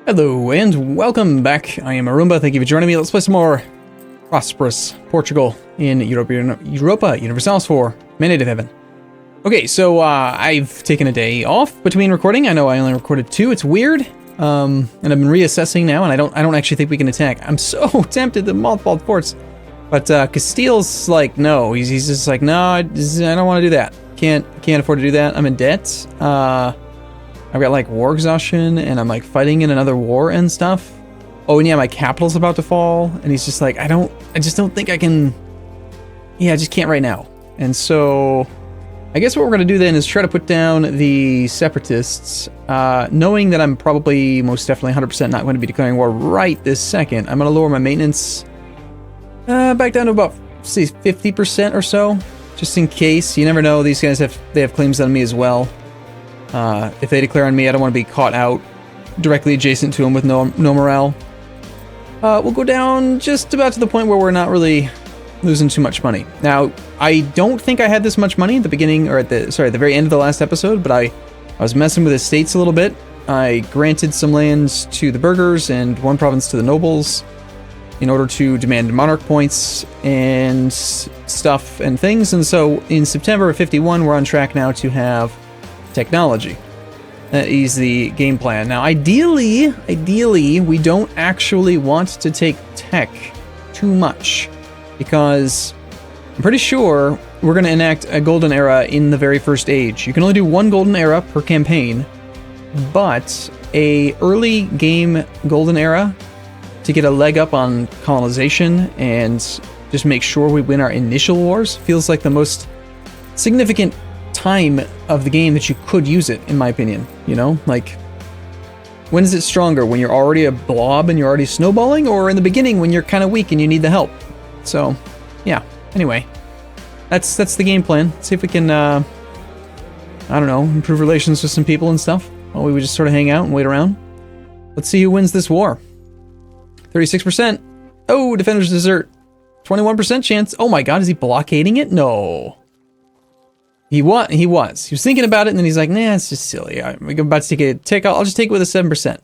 Hello and welcome back. I am Arumba. Thank you for joining me. Let's play some more Prosperous, Portugal in Europa, Universalis 4, Mandate of Heaven. Okay, so I've taken a day off between recording. I know I only recorded 2. It's weird. And I've been reassessing now, and I don't actually think we can attack. I'm so tempted to mothball forts. But Castile's like, no. He's just like, no, I don't want to do that. Can't afford to do that. I'm in debt. I've got like war exhaustion, and I'm like fighting in another war and stuff. Oh, and yeah, my capital's about to fall, and he's just like, I just don't think I can. Yeah, I just can't right now. And so, I guess what we're gonna do then is try to put down the separatists, knowing that I'm probably most definitely 100% not going to be declaring war right this second. I'm gonna lower my maintenance back down to about say 50% or so, just in case. You never know; these guys have claims on me as well. If they declare on me, I don't want to be caught out directly adjacent to them with no morale. We'll go down just about to the point where we're not really losing too much money. Now, I don't think I had this much money at the beginning, or at the very end of the last episode, but I was messing with estates a little bit. I granted some lands to the burghers and one province to the nobles in order to demand monarch points and stuff and things. And so in September of 51, we're on track now to have technology. That is the game plan. Now, ideally, we don't actually want to take tech too much, because I'm pretty sure we're going to enact a golden era in the very first age. You can only do 1 golden era per campaign, but a early game golden era to get a leg up on colonization and just make sure we win our initial wars feels like the most significant time of the game that you could use it, in my opinion. You know, like, when is it stronger? When you're already a blob and you're already snowballing, or in the beginning when you're kind of weak and you need the help? So, yeah. Anyway, that's the game plan. See if we can, I don't know, improve relations with some people and stuff while we would just sort of hang out and wait around. Let's see who wins this war. 36%. Oh, defenders desert. 21% chance. Oh my God, is he blockading it? No. He was. He was thinking about it, and then he's like, nah, it's just silly. I'm about to take a tick. I'll just take it with a 7%.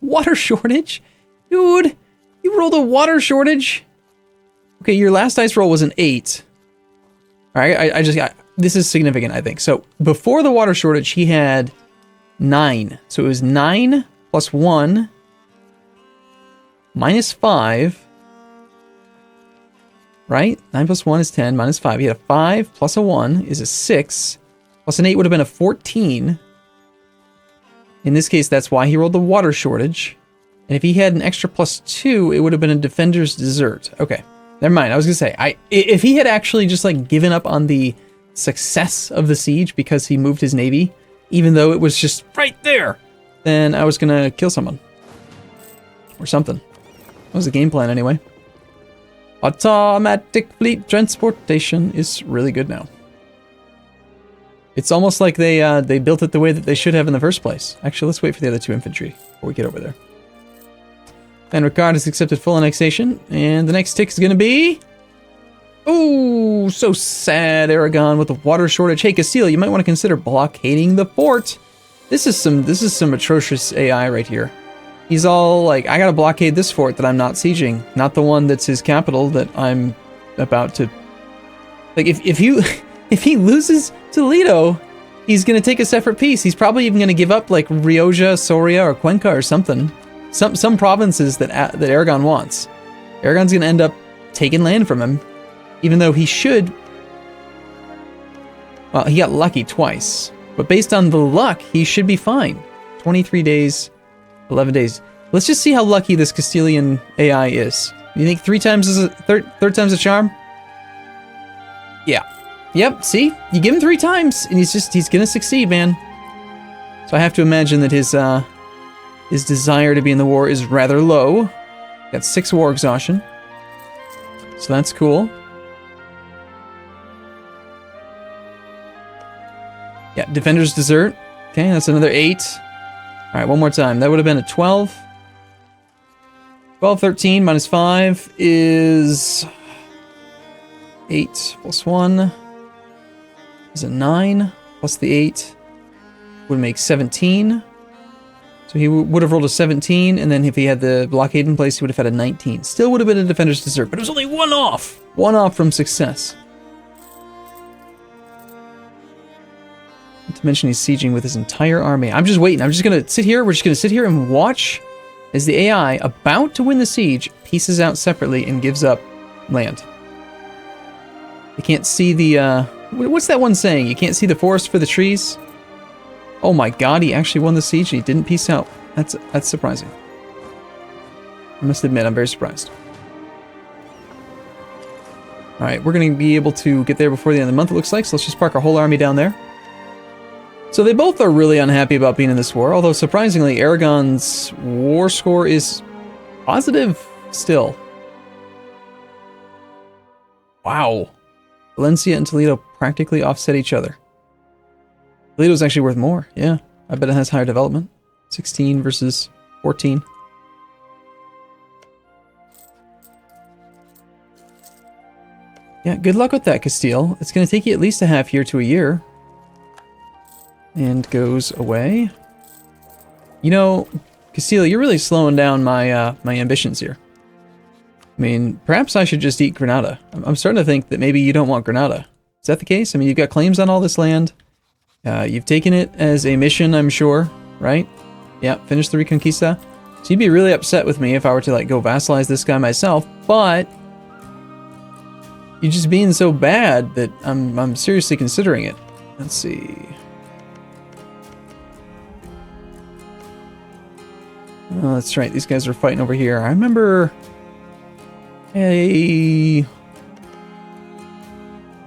Water shortage? Dude, you rolled a water shortage? Okay, your last dice roll was an 8. All right, I just got... This is significant, I think. So, before the water shortage, he had 9. So, it was 9 plus 1 minus 5... Right? 9 plus 1 is 10, minus 5. He had a 5 plus a 1 is a 6. Plus an 8 would have been a 14. In this case, that's why he rolled the water shortage. And if he had an extra plus 2, it would have been a defender's desert. Okay, never mind. I was going to say, if he had actually just like given up on the success of the siege because he moved his navy, even though it was just right there, then I was going to kill someone. Or something. That was the game plan anyway. Automatic fleet transportation is really good now. It's almost like they built it the way that they should have in the first place. Actually, let's wait for the other 2 infantry before we get over there. And Ricard has accepted full annexation, and the next tick is going to be... Oh, so sad, Aragon with the water shortage. Hey, Castile, you might want to consider blockading the fort. This is some atrocious AI right here. He's all like, I gotta blockade this fort that I'm not sieging, not the one that's his capital that I'm about to... Like, if he loses Toledo, he's gonna take a separate piece. He's probably even gonna give up, like, Rioja, Soria, or Cuenca or something. Some provinces that Aragon wants. Aragon's gonna end up taking land from him, even though he should... Well, he got lucky twice. But based on the luck, he should be fine. 23 days... 11 days. Let's just see how lucky this Castilian AI is. You think 3 times is a third time's a charm? Yeah. Yep, see? You give him 3 times and he's gonna succeed, man. So I have to imagine that his desire to be in the war is rather low. Got 6 war exhaustion. So that's cool. Yeah, defender's desert. Okay, that's another 8. All right, one more time. That would have been a 12. 12, 13 minus 5 is 8 plus 1 is a 9 plus the 8 would make 17. So he would have rolled a 17, and then if he had the blockade in place, he would have had a 19. Still would have been a defender's dessert, but it was only one off. One off from success. Not to mention he's sieging with his entire army. I'm just waiting. I'm just going to sit here. We're just going to sit here and watch as the AI, about to win the siege, pieces out separately and gives up land. You can't see the, what's that one saying? You can't see the forest for the trees? Oh my god, he actually won the siege and he didn't peace out. That's surprising. I must admit, I'm very surprised. Alright, we're going to be able to get there before the end of the month, it looks like, so let's just park our whole army down there. So they both are really unhappy about being in this war, although surprisingly, Aragon's war score is positive still. Wow. Valencia and Toledo practically offset each other. Toledo's actually worth more, yeah. I bet it has higher development. 16 versus 14. Yeah, good luck with that, Castile. It's going to take you at least a half year to a year. And goes away. You know, Castile, you're really slowing down my my ambitions here. I mean, perhaps I should just eat Granada. I'm starting to think that maybe you don't want Granada. Is that the case? I mean, you've got claims on all this land. You've taken it as a mission, I'm sure, right? Yeah, finish the Reconquista. So you'd be really upset with me if I were to, like, go vassalize this guy myself, but you're just being so bad that I'm seriously considering it. Let's see. Oh, that's right. These guys are fighting over here. I remember a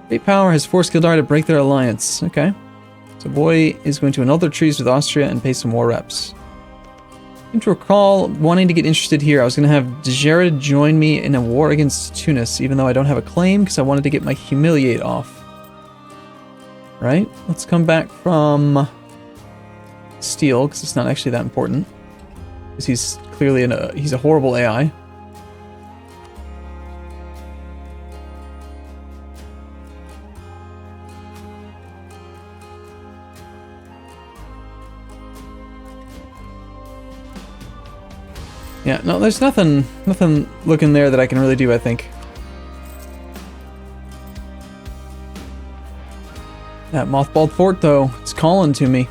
great power has forced Kildare to break their alliance. Okay. So boy is going to annul their treaties with Austria and pay some war reps. I seem to recall wanting to get interested here. I was going to have Dejera join me in a war against Tunis, even though I don't have a claim because I wanted to get my humiliate off. Right? Let's come back from Steel because it's not actually that important. Because he's clearly he's a horrible AI. Yeah, no, there's nothing looking there that I can really do, I think. That mothballed fort, though, it's calling to me.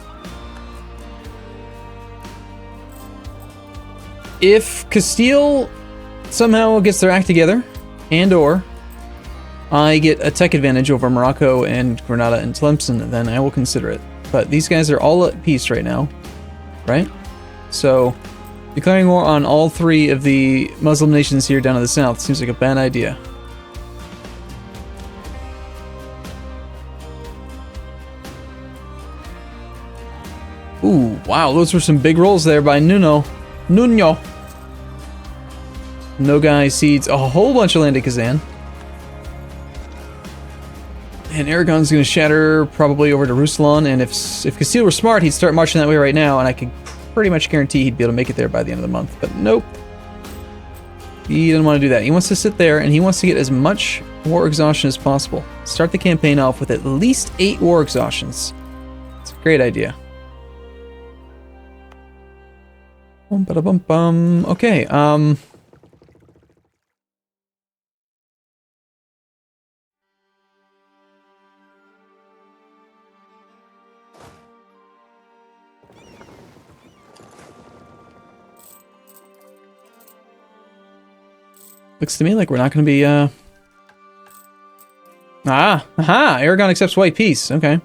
If Castile somehow gets their act together, and/or I get a tech advantage over Morocco and Granada and Tlemcen, then I will consider it. But these guys are all at peace right now, right? So declaring war on all three of the Muslim nations here down in the south seems like a bad idea. Ooh, wow, those were some big rolls there by Nuno. No guy cedes a whole bunch of land to Kazan. And Aragon's going to shatter probably over to Ruslan, and if Castile were smart, he'd start marching that way right now, and I could pretty much guarantee he'd be able to make it there by the end of the month. But nope. He doesn't want to do that. He wants to sit there, and he wants to get as much war exhaustion as possible. Start the campaign off with at least 8 war exhaustions. It's a great idea. Okay, looks to me like we're not going to be, aha! Aragon accepts white peace. Okay.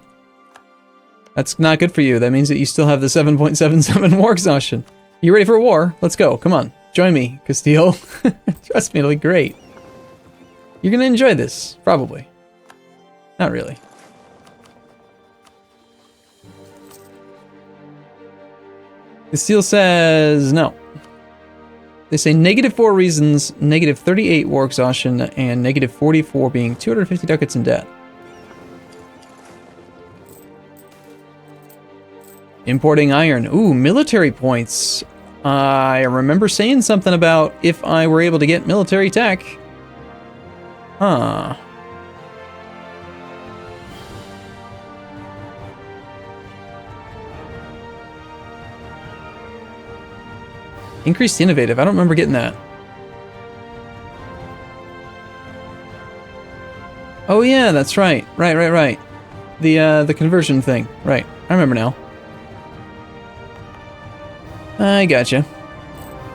That's not good for you. That means that you still have the 7.77 war exhaustion. You ready for a war? Let's go. Come on. Join me, Castile. Trust me, it'll be great. You're going to enjoy this. Probably. Not really. Castile says no. They say -4 reasons, -38 war exhaustion, and -44 being 250 ducats in debt. Importing iron. Ooh, military points. I remember saying something about if I were able to get military tech. Huh. Increased innovative. I don't remember getting that. Oh yeah, that's right. Right. The conversion thing. Right. I remember now. I gotcha.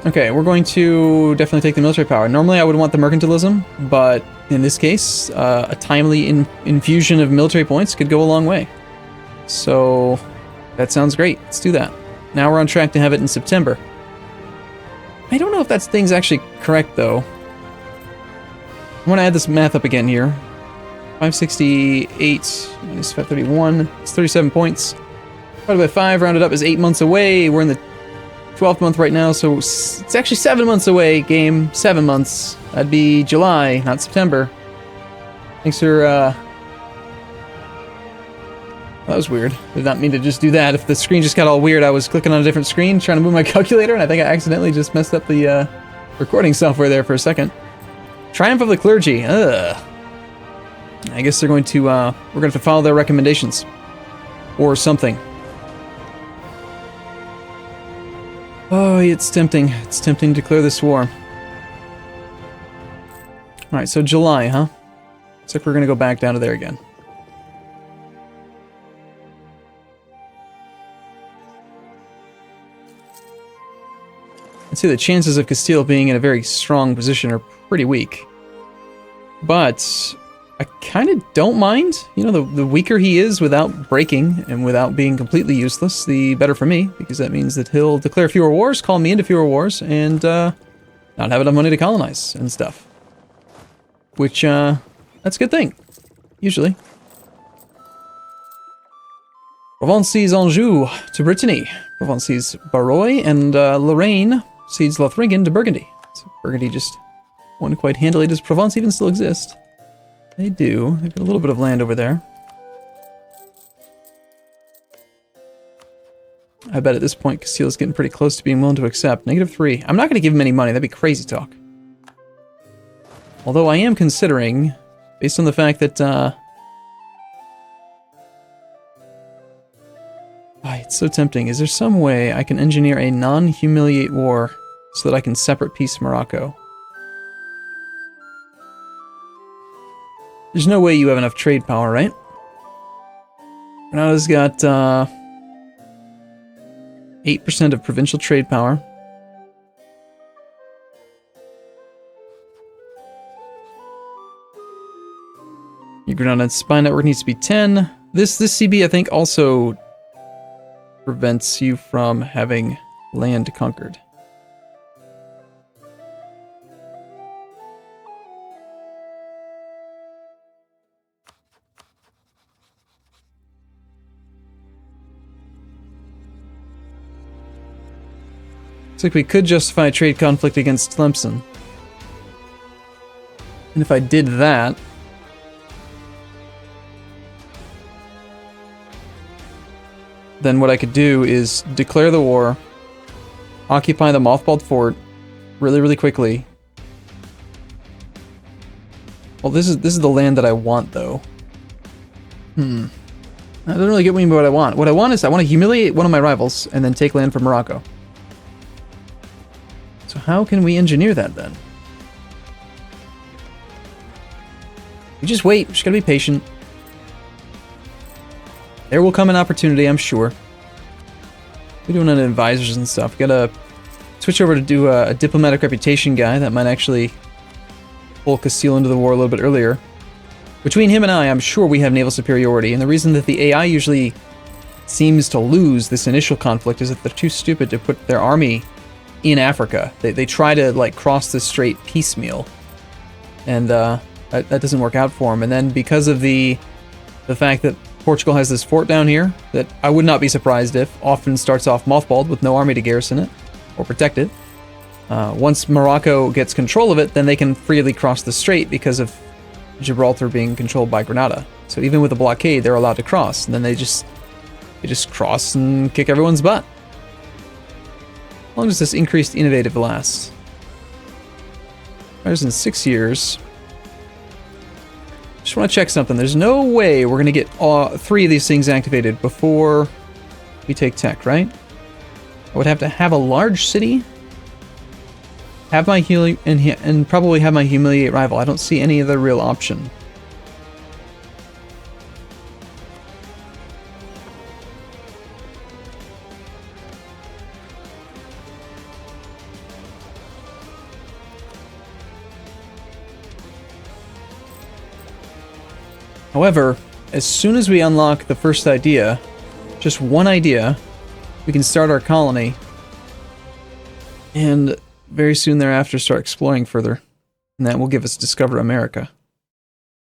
Okay, we're going to definitely take the military power. Normally I would want the mercantilism, but in this case, a timely infusion of military points could go a long way. So that sounds great. Let's do that. Now we're on track to have it in September. I don't know if that thing's actually correct, though. I want to add this math up again here. 568 minus 531. It's 37 points. Divided by 5, rounded up, is 8 months away. We're in the 12th month right now, so it's actually 7 months away, game. 7 months. That'd be July, not September. Thanks for, that was weird. Did not mean to just do that. If the screen just got all weird, I was clicking on a different screen, trying to move my calculator, and I think I accidentally just messed up the, recording software there for a second. Triumph of the Clergy. Ugh. I guess they're going to, we're going to have to follow their recommendations. Or something. Oh, it's tempting. It's tempting to declare this war. Alright, so July, huh? Looks like we're going to go back down to there again. I'd say the chances of Castile being in a very strong position are pretty weak. But I kind of don't mind. You know, the weaker he is without breaking and without being completely useless, the better for me, because that means that he'll declare fewer wars, call me into fewer wars, and not have enough money to colonize and stuff. Which, that's a good thing, usually. Provence cedes Anjou to Brittany. Provence cedes Barrois, and Lorraine cedes Lothringen to Burgundy. So Burgundy just won quite handily. Does Provence even still exist? They do. They've got a little bit of land over there. I bet at this point Castile's getting pretty close to being willing to accept. -3. I'm not going to give him any money. That'd be crazy talk. Although I am considering, based on the fact that, it's so tempting. Is there some way I can engineer a non-humiliate war so that I can separate peace Morocco? There's no way you have enough trade power, right? Granada's got 8% of provincial trade power. Your Granada spy network needs to be 10. This CB, I think, also prevents you from having land conquered. Looks like we could justify a trade conflict against Tlemcen. And if I did that, then what I could do is declare the war, occupy the mothballed fort really, really quickly. Well, this is the land that I want, though. That doesn't really get me what I want. What I want is I want to humiliate one of my rivals and then take land from Morocco. So how can we engineer that, then? We just wait. We just gotta be patient. There will come an opportunity, I'm sure. We're doing advisors and stuff. We gotta switch over to do a diplomatic reputation guy. That might actually pull Castile into the war a little bit earlier. Between him and I'm sure we have naval superiority. And the reason that the AI usually seems to lose this initial conflict is that they're too stupid to put their army in Africa. They try to, like, cross the strait piecemeal. And that doesn't work out for them. And then because of the fact that Portugal has this fort down here that I would not be surprised if often starts off mothballed with no army to garrison it or protect it. Once Morocco gets control of it, then they can freely cross the strait because of Gibraltar being controlled by Granada. So even with a blockade, they're allowed to cross, and then they just cross and kick everyone's butt. How long does this increased innovative last? There's in 6 years. Just want to check something. There's no way we're going to get 3 of these things activated before we take tech, right? I would have to have a large city have my and probably have my humiliate rival. I don't see any other real option. However, as soon as we unlock the first idea, just one idea, we can start our colony, and very soon thereafter start exploring further, and that will give us Discover America.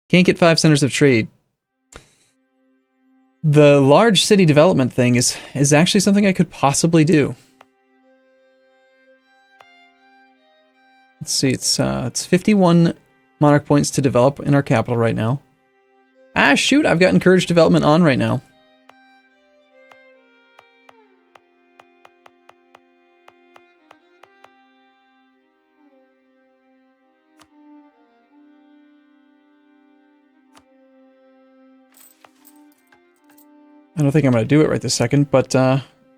Can't get 5 centers of trade. The large city development thing is actually something I could possibly do. Let's see, it's 51 monarch points to develop in our capital right now. Ah, shoot, I've got encouraged development on right now. I don't think I'm going to do it right this second, but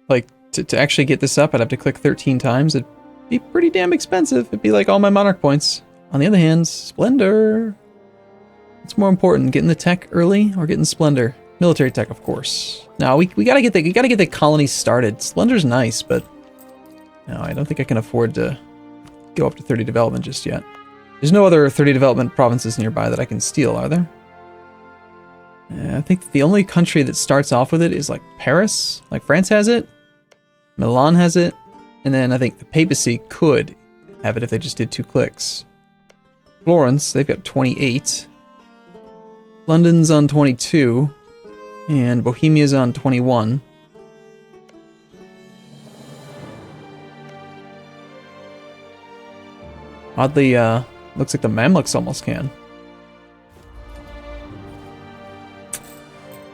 like to actually get this up, I'd have to click 13 times. It'd be pretty damn expensive. It'd be like all my monarch points. On the other hand, Splendor. What's more important, getting the tech early or getting Splendor? Military tech, of course. No, we gotta get the colony started. Splendor's nice, but no, I don't think I can afford to go up to 30 development just yet. There's no other 30 development provinces nearby that I can steal, are there? I think the only country that starts off with it is like Paris. Like France has it, Milan has it, and then I think the papacy could have it if they just did 2 clicks. Florence, they've got 28. London's on 22, and Bohemia's on 21. Oddly, looks like the Mamluks almost can.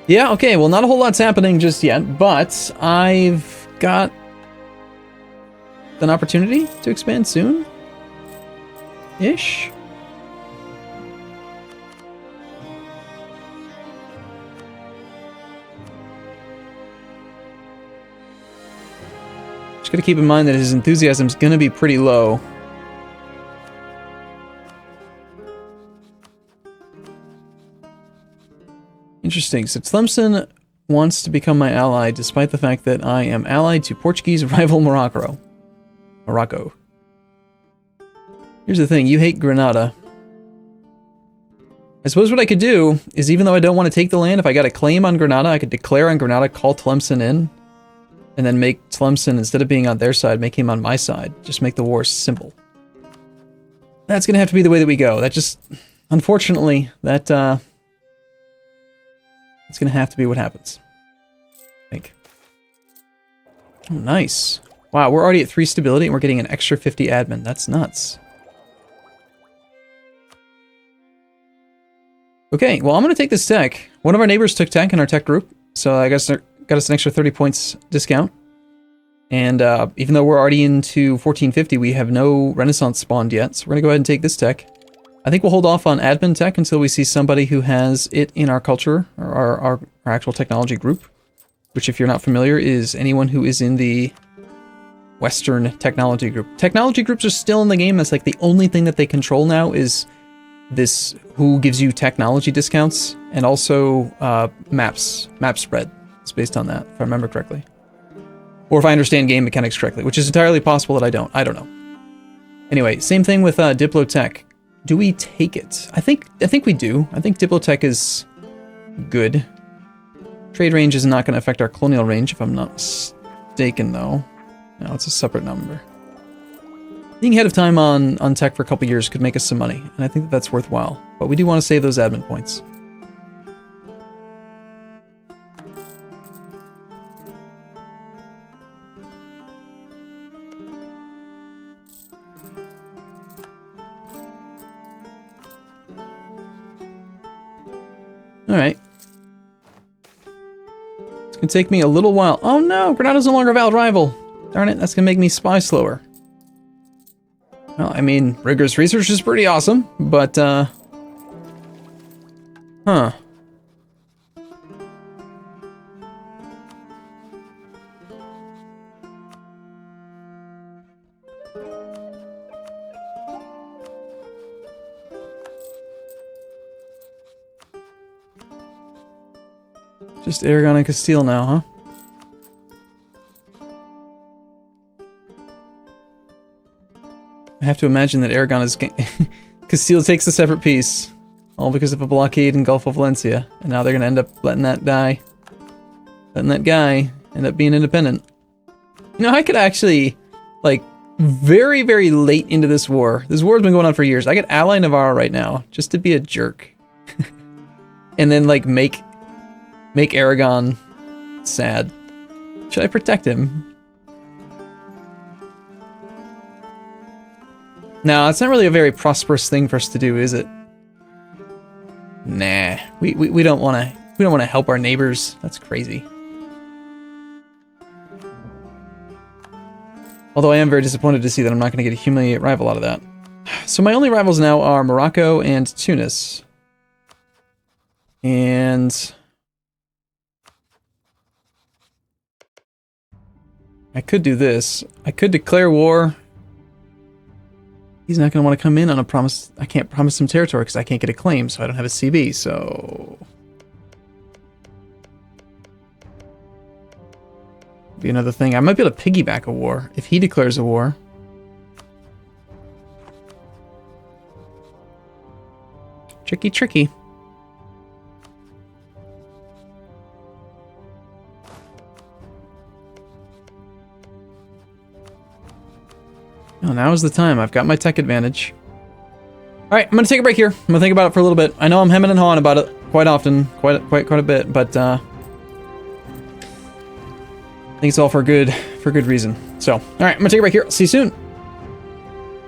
Yeah, okay, well, not a whole lot's happening just yet, but I've got an opportunity to expand soon-ish. Just gotta keep in mind that his enthusiasm's gonna be pretty low. Interesting. So Tlemcen wants to become my ally, despite the fact that I am allied to Portuguese rival Morocco. Here's the thing, you hate Granada. I suppose what I could do is, even though I don't want to take the land, if I got a claim on Granada, I could declare on Granada, call Tlemcen in, and then make Tlemcen, instead of being on their side, make him on my side. Just make the war simple. That's gonna have to be the way that we go. That just, unfortunately, that, it's gonna have to be what happens, I think. Oh, nice. Wow, we're already at 3 stability and we're getting an extra 50 admin. That's nuts. Okay, well, I'm gonna take this tech. One of our neighbors took tech in our tech group, so I guess got us an extra 30 points discount. And even though we're already into 1450, we have no Renaissance spawned yet, so we're gonna go ahead and take this tech. I think we'll hold off on admin tech until we see somebody who has it in our culture, or our actual technology group, which, if you're not familiar, is anyone who is in the Western technology group. Technology groups are still in the game. That's like the only thing that they control now is this, who gives you technology discounts, and also map spread. It's based on that, if I remember correctly. Or if I understand game mechanics correctly, which is entirely possible that I don't. I don't know. Anyway, same thing with Diplotech. Do we take it? I think we do. I think Diplotech is good. Trade range is not going to affect our colonial range, if I'm not mistaken, though. No, it's a separate number. Being ahead of time on tech for a couple years could make us some money, and I think that's worthwhile. But we do want to save those admin points. Alright. It's gonna take me a little while. Oh no! Granada's no longer a valid rival! Darn it, that's gonna make me spy slower. Well, I mean, rigorous research is pretty awesome, but, huh. Just Aragon and Castile now, huh? I have to imagine that Aragon is... Castile takes a separate piece. All because of a blockade in Gulf of Valencia. And now they're going to end up letting that die. Letting that guy end up being independent. You know, I could actually, like, very, very late into this war. This war's been going on for years. I could ally Navarro right now, just to be a jerk. And then, like, make Aragon sad. Should I protect him? No, it's not really a very prosperous thing for us to do, is it? Nah, we don't want to help our neighbors. That's crazy. Although I am very disappointed to see that I'm not going to get a humiliate rival out of that. So my only rivals now are Morocco and Tunis. And I could do this. I could declare war. He's not going to want to come in on a promise. I can't promise him territory because I can't get a claim, so I don't have a CB, so... Be another thing. I might be able to piggyback a war if he declares a war. Tricky, tricky. Oh, now is the time. I've got my tech advantage. Alright, I'm going to take a break here. I'm going to think about it for a little bit. I know I'm hemming and hawing about it quite often, quite a bit, but I think it's all for good reason. So, alright, I'm going to take a break here. I'll see you soon.